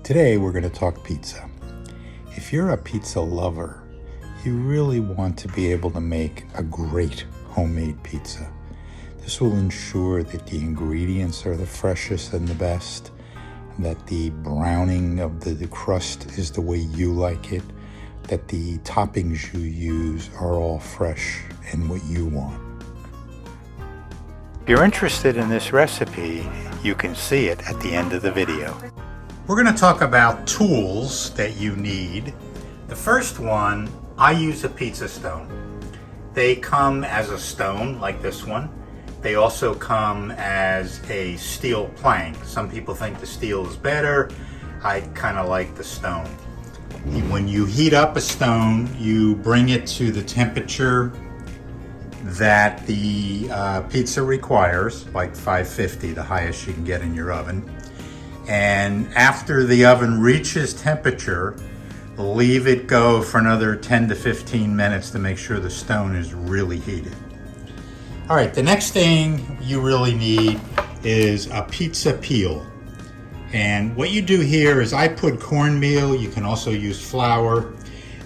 Today we're going to talk pizza. If you're a pizza lover, you really want to be able to make a great homemade pizza. This will ensure that the ingredients are the freshest and the best, that the browning of the crust is the way you like it, that the toppings you use are all fresh and what you want. If you're interested in this recipe, you can see it at the end of the video. We're going to talk about tools that you need. The first one, I use a pizza stone. They come as a stone like this one. They also come as a steel plank. Some people think the steel is better. I kind of like the stone. When you heat up a stone, you bring it to the temperature that the pizza requires, like 550, the highest you can get in your oven. And after the oven reaches temperature, leave it go for another 10 to 15 minutes to make sure the stone is really heated. All right, the next thing you really need is a pizza peel. And what you do here is I put cornmeal, you can also use flour.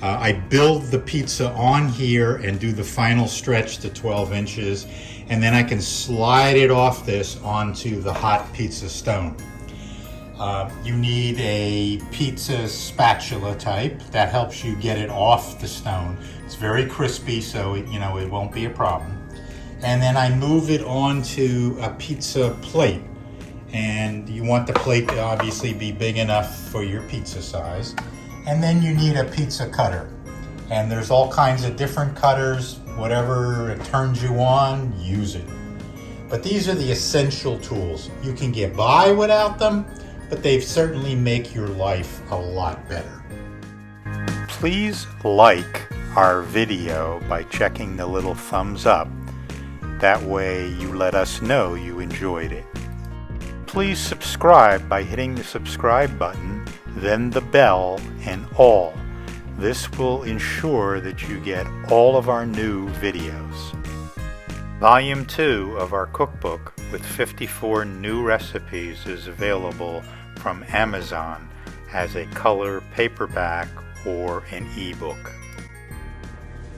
I build the pizza on here and do the final stretch to 12 inches, and then I can slide it off this onto the hot pizza stone. You need a pizza spatula type that helps you get it off the stone. It's very crispy, so it won't be a problem. And then I move it onto a pizza plate. And you want the plate to obviously be big enough for your pizza size. And then you need a pizza cutter. And there's all kinds of different cutters. Whatever it turns you on, use it. But these are the essential tools. You can get by without them, but they certainly make your life a lot better. Please like our video by checking the little thumbs up. That way you let us know you enjoyed it. Please subscribe by hitting the subscribe button, then the bell and all. This will ensure that you get all of our new videos. Volume 2 of our cookbook with 54 new recipes is available from Amazon as a color paperback or an ebook.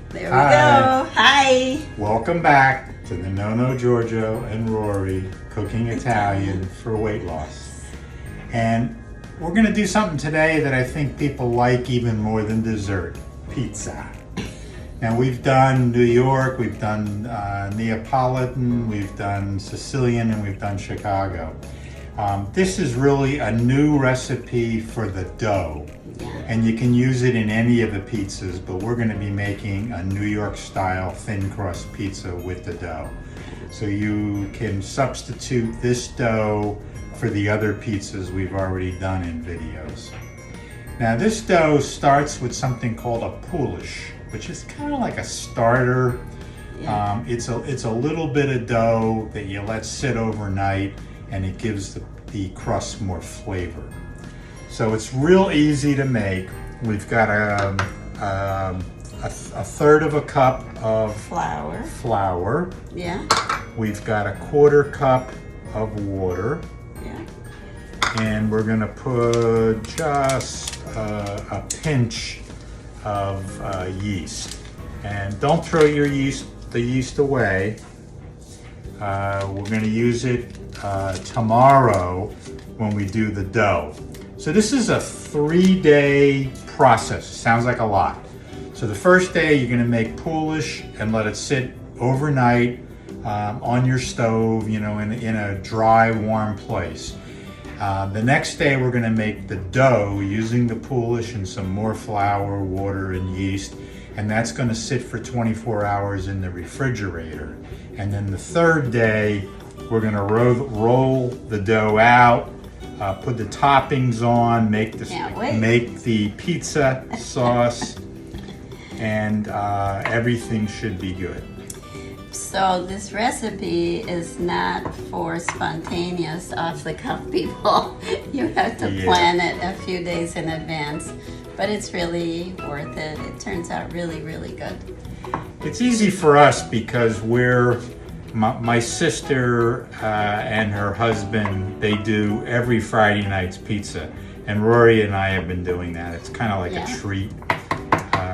There we go. Hi. Welcome back to the Nonno Giorgio and Rory Cooking Italian for Weight Loss. And we're going to do something today that I think people like even more than dessert, pizza. Now we've done New York, we've done Neapolitan, we've done Sicilian, and we've done Chicago. This is really a new recipe for the dough. And you can use it in any of the pizzas, but we're going to be making a New York style thin crust pizza with the dough. So you can substitute this dough for the other pizzas we've already done in videos. Now this dough starts with something called a poulish, which is kind of like a starter. Yeah. It's a little bit of dough that you let sit overnight, and it gives the crust more flavor. So it's real easy to make. We've got a third of a cup of flour. Yeah. We've got a quarter cup of water. Yeah. And we're gonna put just a pinch of yeast. And don't throw the yeast away. We're gonna use it tomorrow when we do the dough. So this is a 3-day process. Sounds like a lot. So the first day you're gonna make poulish and let it sit overnight on your stove, in a dry, warm place. The next day we're gonna make the dough using the poulish and some more flour, water, and yeast, and that's gonna sit for 24 hours in the refrigerator. And then the third day, we're gonna roll the dough out, put the toppings on, make the pizza sauce, and everything should be good. So this recipe is not for spontaneous, off-the-cuff people. You have to plan it a few days in advance, but it's really worth it. It turns out really, really good. It's easy for us because my sister and her husband, they do every Friday night's pizza. And Rory and I have been doing that. It's kind of like Yeah. a treat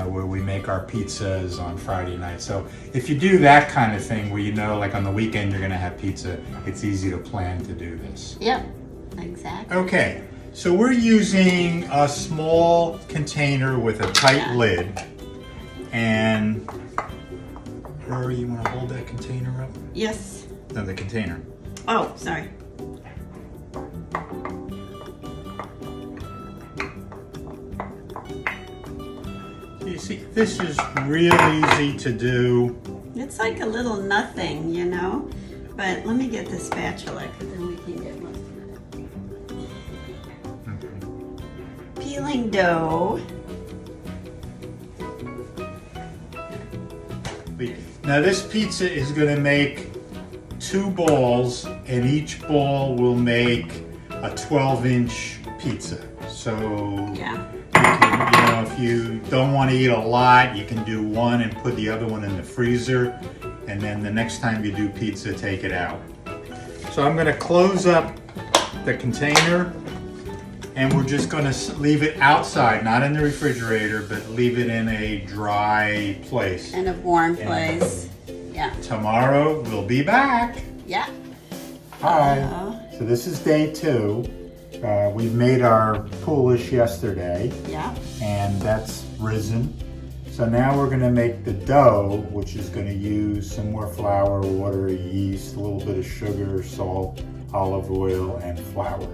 where we make our pizzas on Friday night. So if you do that kind of thing where you know like on the weekend you're gonna have pizza, it's easy to plan to do this. Yep, exactly. Okay, so we're using a small container with a tight lid. And Rory, you wanna hold that container up? Yes. No, the container. Oh, sorry. You see, this is real easy to do. It's like a little nothing, you know? But let me get the spatula, because then we can get most of it. Peeling dough. Now this pizza is going to make 2 balls, and each ball will make a 12-inch pizza. So Yeah. if you don't want to eat a lot, you can do one and put the other one in the freezer, and then the next time you do pizza, take it out. So I'm going to close up the container, and we're just going to leave it outside, not in the refrigerator, but leave it in a dry place. In a warm place. Yeah. Tomorrow we'll be back. Yeah. Hi. So this is day 2. We made our poolish yesterday, Yeah. and that's risen. So now we're going to make the dough, which is going to use some more flour, water, yeast, a little bit of sugar, salt, olive oil, and flour.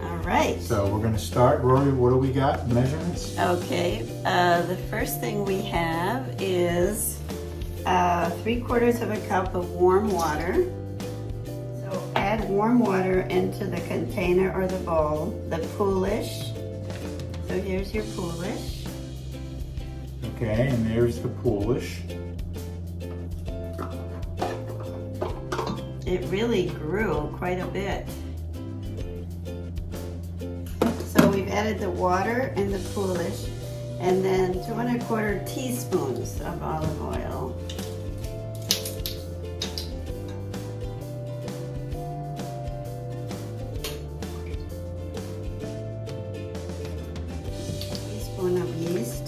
All right. So we're going to start. Rory, what do we got? Measurements? Okay. The first thing we have is 3/4 of a cup of warm water. So add warm water into the container or the bowl. The poolish. So here's your poolish. Okay, and there's the poolish. It really grew quite a bit. So we've added the water and the poolish, and then 2 1/4 teaspoons of olive oil. Teaspoon of yeast.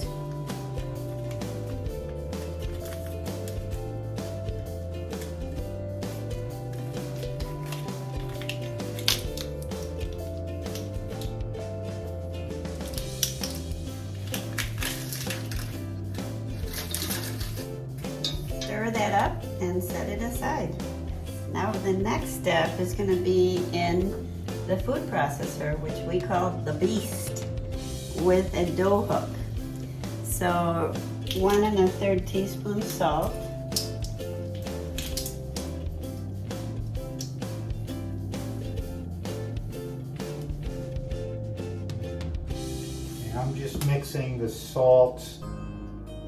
Stir that up and set it aside. Now the next step is going to be in the food processor, which we call the beast, with a dough hook. So 1 1/3 teaspoon salt. I'm just mixing the salt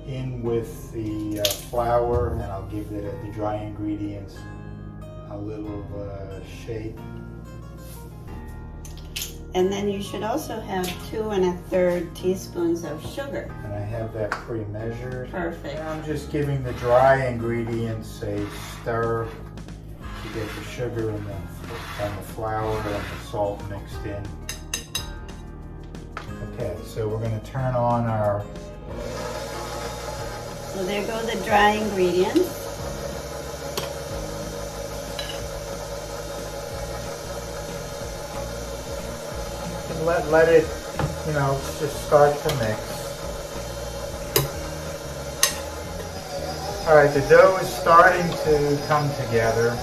in with the flour, and I'll give the dry ingredients a little shake. And then you should also have 2 1/3 teaspoons of sugar. And I have that pre-measured. Perfect. And I'm just giving the dry ingredients a stir to get the sugar and the flour and the salt mixed in. Okay, so we're going to turn on our... So there go the dry ingredients. And let it, just start to mix. All right, the dough is starting to come together.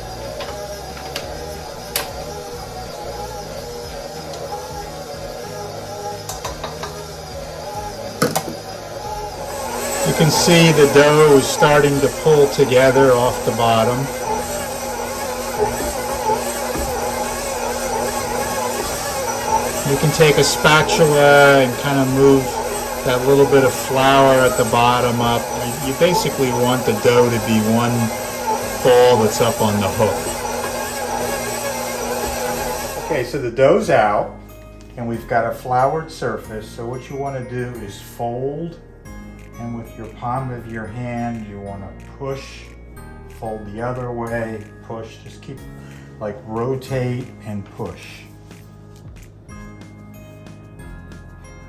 You can see the dough is starting to pull together off the bottom. You can take a spatula and kind of move that little bit of flour at the bottom up. You basically want the dough to be one ball that's up on the hook. Okay, so the dough's out and we've got a floured surface. So what you want to do is fold, and with your palm of your hand you want to push, fold the other way, push, just keep rotate and push.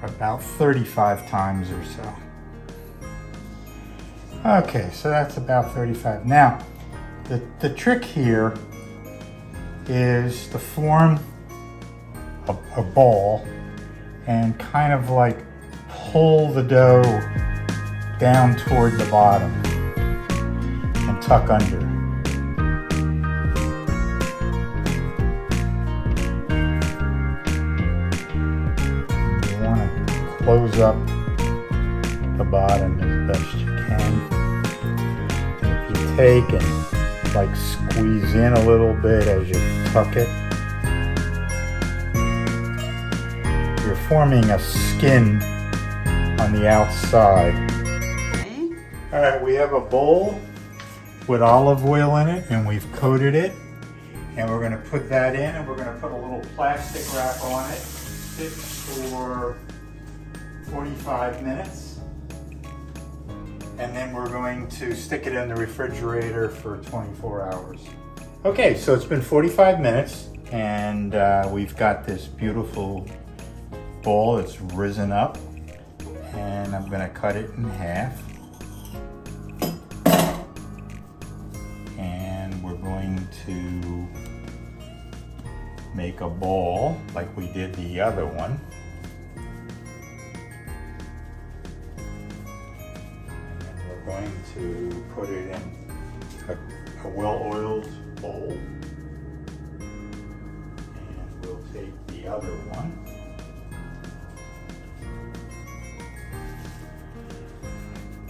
about 35 times or so. Okay, so that's about 35. Now, the trick here is to form a ball and kind of like pull the dough down toward the bottom and tuck under. You want to close up the bottom as best you can. And if you take and like squeeze in a little bit as you tuck it, you're forming a skin on the outside. Okay. All right, we have a bowl with olive oil in it, and we've coated it. And we're going to put that in, and we're going to put a little plastic wrap on it. Sit for 45 minutes. And then we're going to stick it in the refrigerator for 24 hours. Okay, so it's been 45 minutes, and we've got this beautiful bowl that's risen up, and I'm going to cut it in half. And we're going to make a ball like we did the other one. And then we're going to put it in a well-oiled bowl. And we'll take the other one.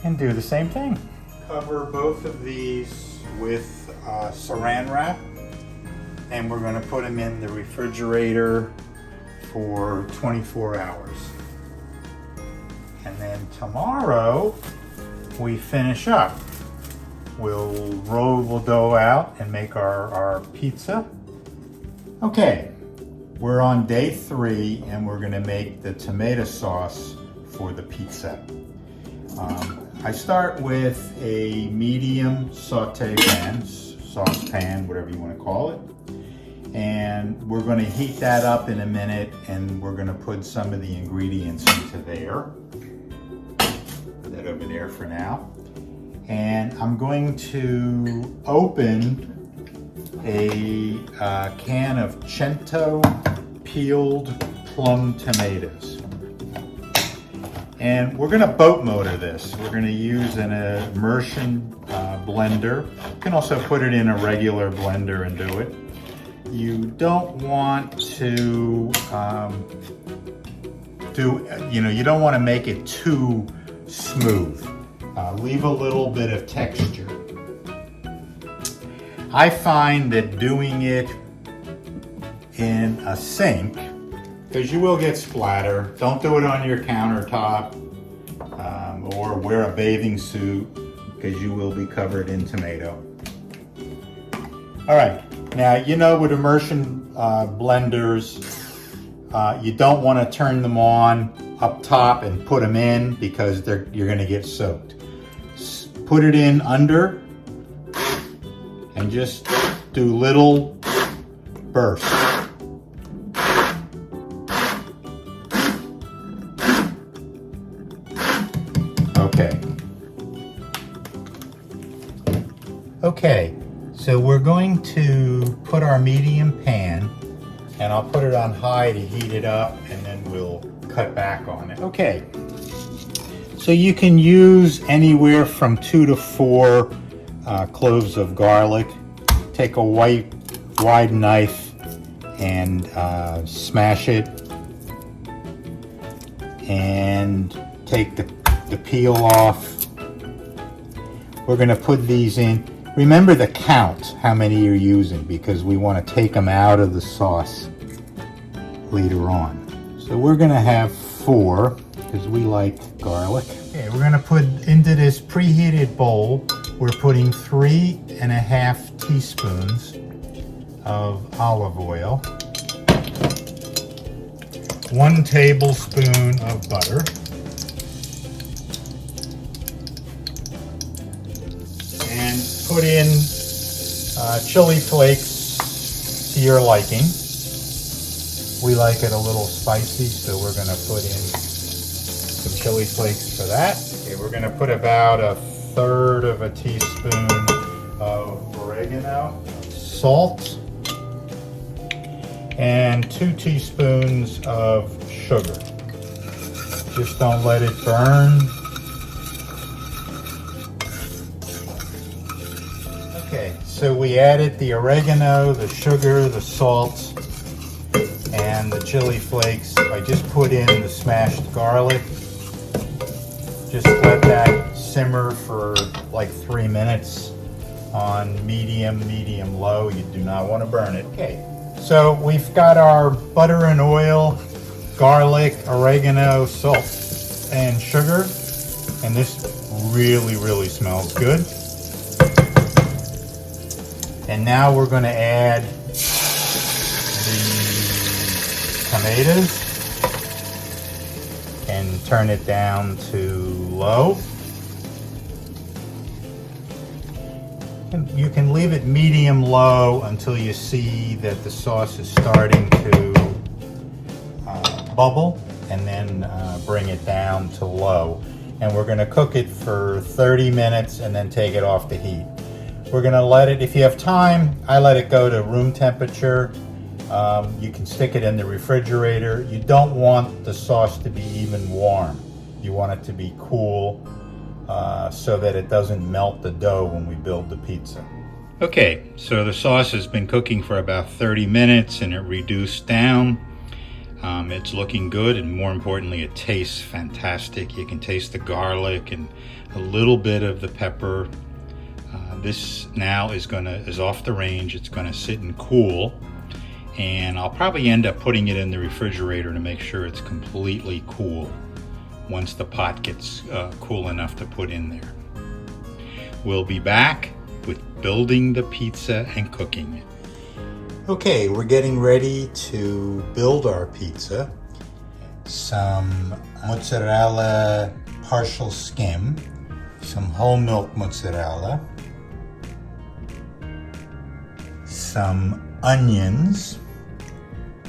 And do the same thing. Cover both of these with saran wrap, and we're going to put them in the refrigerator for 24 hours. And then tomorrow we finish up. We'll roll the dough out and make our pizza. Okay, we're on day 3, and we're going to make the tomato sauce for the pizza. I start with a medium saute pan, saucepan, whatever you want to call it. And we're going to heat that up in a minute, and we're going to put some of the ingredients into there. Put that over there for now. And I'm going to open a can of Cento peeled plum tomatoes. And we're going to boat motor this. We're going to use an immersion blender. You can also put it in a regular blender and do it. You don't want to you don't want to make it too smooth. Leave a little bit of texture. I find that doing it in a sink, because you will get splatter. Don't do it on your countertop or wear a bathing suit, because you will be covered in tomato. All right, now you know with immersion blenders, you don't want to turn them on up top and put them in, because you're going to get soaked. Put it in under and just do little bursts. Okay, so we're going to put our medium pan, and I'll put it on high to heat it up, and then we'll cut back on it. Okay, so you can use anywhere from 2 to 4 cloves of garlic. Take a wide knife and smash it, and take the peel off. We're going to put these in. Remember to count how many you're using, because we want to take them out of the sauce later on. So we're going to have 4, because we like garlic. Okay, we're going to put into this preheated bowl, we're putting 3½ teaspoons of olive oil, 1 tablespoon of butter, and put in chili flakes to your liking. We like it a little spicy, so we're going to put in Some chili flakes for that. Okay, we're gonna put about 1/3 of a teaspoon of oregano, salt, and 2 teaspoons of sugar. Just don't let it burn. Okay, so we added the oregano, the sugar, the salt, and the chili flakes. I just put in the smashed garlic. Just let that simmer for like 3 minutes on medium low. You do not want to burn it. Okay, so we've got our butter and oil, garlic, oregano, salt, and sugar, and this really smells good. And now we're going to add the tomatoes and turn it down to low. And you can leave it medium low until you see that the sauce is starting to bubble, and then bring it down to low. And we're going to cook it for 30 minutes and then take it off the heat. We're going to let it, if you have time, I let it go to room temperature. You can stick it in the refrigerator. You don't want the sauce to be even warm. You want it to be cool so that it doesn't melt the dough when we build the pizza. Okay, so the sauce has been cooking for about 30 minutes and it reduced down. It's looking good, and more importantly, it tastes fantastic. You can taste the garlic and a little bit of the pepper. This now is off the range. It's gonna sit and cool, and I'll probably end up putting it in the refrigerator to make sure it's completely cool once the pot gets cool enough to put in there. We'll be back with building the pizza and cooking it. Okay, we're getting ready to build our pizza. Some mozzarella partial skim, some whole milk mozzarella, some onions,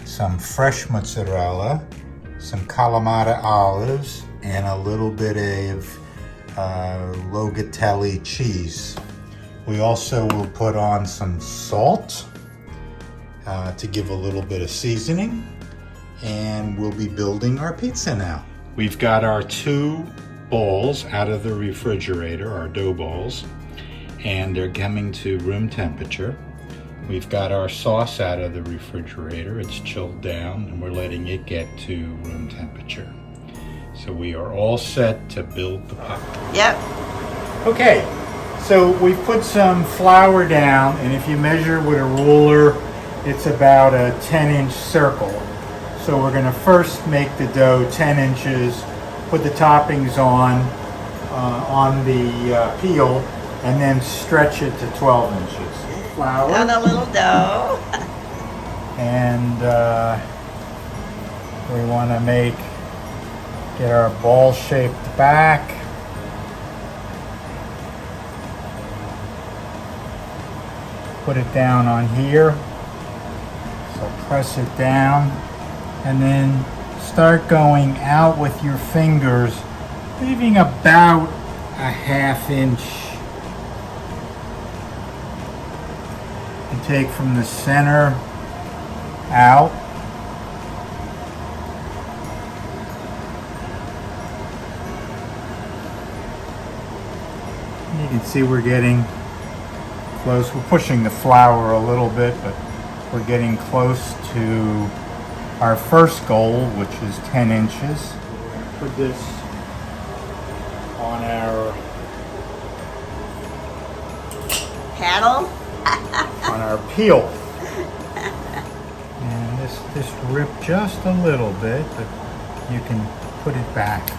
some fresh mozzarella, some Kalamata olives, and a little bit of Locatelli cheese. We also will put on some salt to give a little bit of seasoning, and we'll be building our pizza now. We've got our 2 balls out of the refrigerator, our dough balls, and they're coming to room temperature. We've got our sauce out of the refrigerator. It's chilled down, and we're letting it get to room temperature. So we are all set to build the pie. Yep. Okay, so we've put some flour down, and if you measure with a ruler, it's about a 10-inch circle. So we're going to first make the dough 10 inches, put the toppings on the peel, and then stretch it to 12 inches. Flour. And a little dough. And we want to get our ball-shaped back. Put it down on here. So press it down, and then start going out with your fingers, leaving about a 1/2 inch. And take from the center out. You can see we're getting close. We're pushing the flour a little bit, but we're getting close to our first goal, which is 10 inches. Put this on our Paddle. on our peel. And this ripped just a little bit, but you can put it back.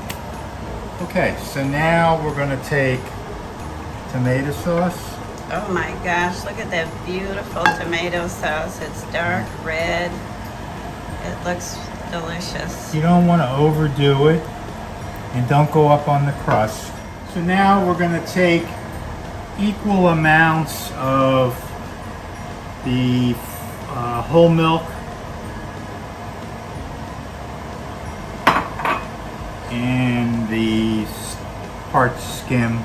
Okay, so now we're going to take tomato sauce. Oh my gosh, look at that beautiful tomato sauce. It's dark red. It looks delicious. You don't want to overdo it, and don't go up on the crust. So now we're going to take equal amounts of the whole milk and the part skim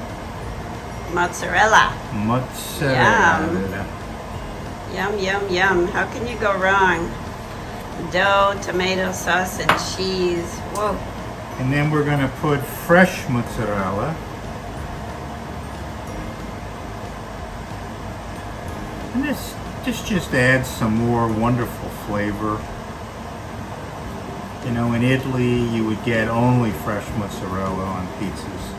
Mozzarella. mozzarella. Yum, yum, yum. How can you go wrong? Dough, tomato sauce, and cheese. Whoa. And then we're going to put fresh mozzarella. And this just adds some more wonderful flavor. You know, in Italy you would get only fresh mozzarella on pizzas.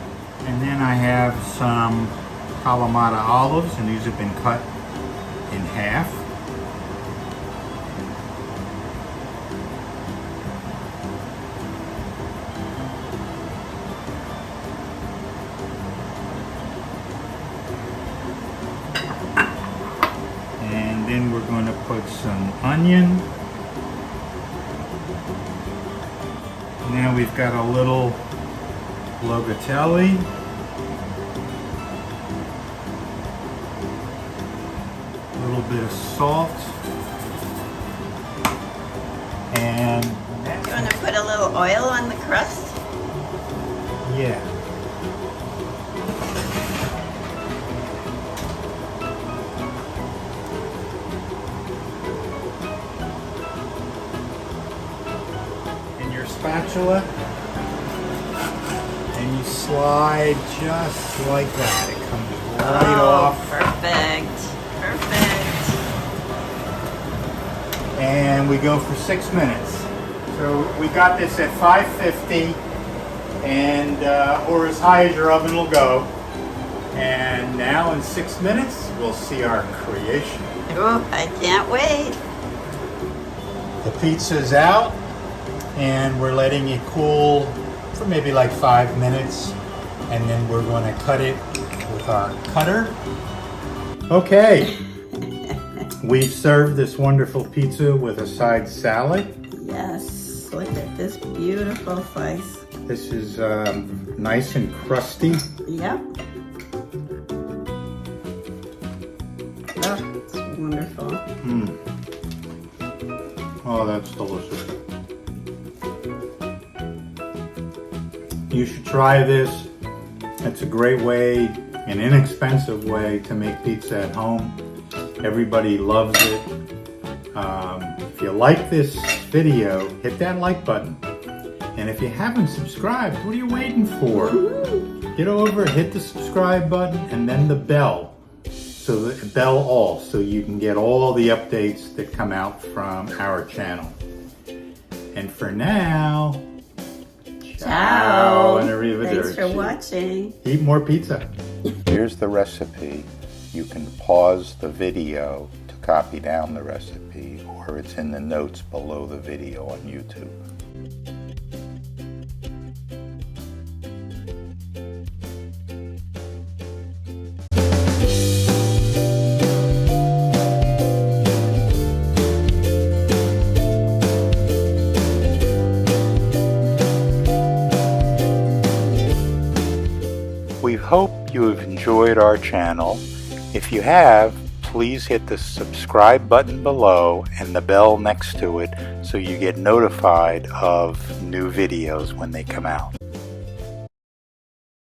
And then I have some Kalamata olives, and these have been cut in half. And then we're going to put some onion. Now we've got a little logatelli. A little bit of salt. And You want to put a little oil on the crust? yeah. Spatula, and you slide just like that. It comes right off. Perfect. Perfect. And we go for 6 minutes. So we got this at 550, and or as high as your oven will go. And now in 6 minutes, we'll see our creation. Oh, I can't wait. The pizza's out. And we're letting it cool for maybe like 5 minutes, and then we're going to cut it with our cutter. Okay, we've served this wonderful pizza with a side salad. Yes, look at this beautiful slice. This is nice and crusty. Yep. Oh, it's wonderful. Oh, that's delicious. You should try this. It's a great way, an inexpensive way to make pizza at home. Everybody loves it. If you like this video, hit that like button. And if you haven't subscribed, what are you waiting for? Get over, hit the subscribe button, and then the bell. So the bell all, so you can get all the updates that come out from our channel. And for now, Ciao. and arrivederci. Thanks for watching. Eat more pizza. Here's the recipe. You can pause the video to copy down the recipe, or it's in the notes below the video on YouTube. We hope you have enjoyed our channel. If you have, please hit the subscribe button below and the bell next to it so you get notified of new videos when they come out.